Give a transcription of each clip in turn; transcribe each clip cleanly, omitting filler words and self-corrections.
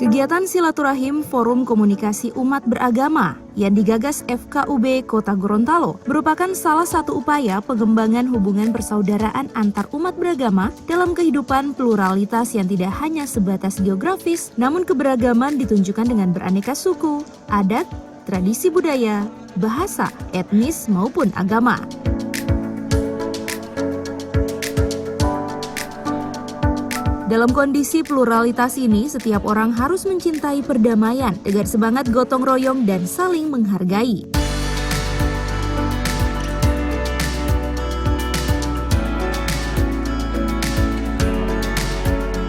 Kegiatan silaturahim Forum Komunikasi Umat Beragama yang digagas FKUB Kota Gorontalo merupakan salah satu upaya pengembangan hubungan persaudaraan antar umat beragama dalam kehidupan pluralitas yang tidak hanya sebatas geografis, namun keberagaman ditunjukkan dengan beraneka suku, adat, tradisi budaya, bahasa, etnis maupun agama. Dalam kondisi pluralitas ini, setiap orang harus mencintai perdamaian dengan semangat gotong royong dan saling menghargai.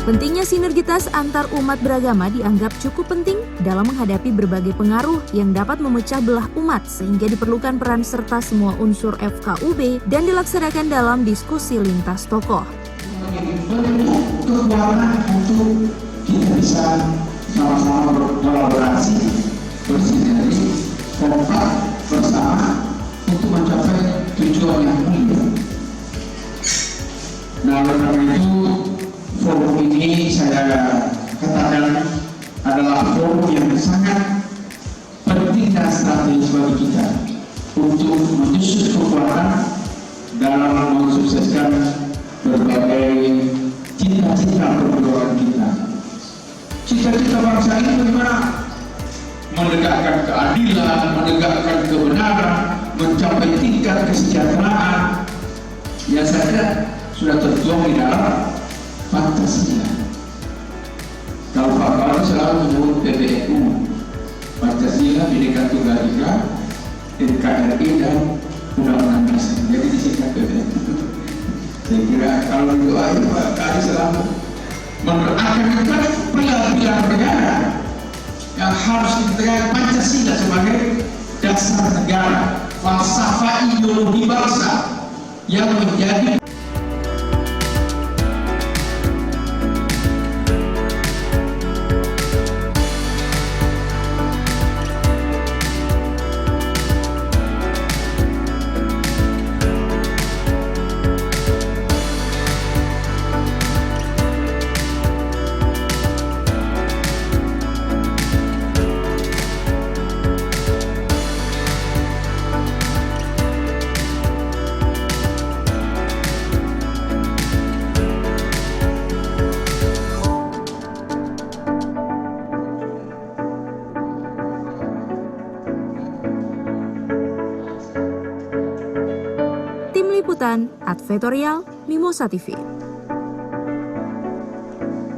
Pentingnya sinergitas antar umat beragama dianggap cukup penting dalam menghadapi berbagai pengaruh yang dapat memecah belah umat, sehingga diperlukan peran serta semua unsur FKUB dan dilaksanakan dalam diskusi lintas tokoh. Kekuatan untuk kita bisa sama-sama berkolaborasi, bersinergi, kompak bersama untuk mencapai tujuan yang mulia. Nah, oleh karena itu forum ini saya katakan adalah forum yang sangat penting dan strategis bagi kita untuk menyusun kekuatan dalam mensukseskan berbagai cita-cita perjuangan kita. Cita-cita bangsa ini bagaimana? Menegakkan keadilan, menegakkan kebenaran, mencapai tingkat kesejahteraan yang saya sudah tertuang di dalam Pancasila. Kalau Pak Baru selalu menyebut PBNU, Pancasila, Bhinneka Tunggal Ika, NKRI dan Undang-Undang Dasar. Jadi disingkat PBNU. Saya kira kalau doa itu Pak Kadi selalu akan pilar-pilar negara yang harus ditegakkan Pancasila sebagai dasar negara, falsafah ideologi bangsa yang menjadi Tim Liputan, Advertorial, Mimosa TV.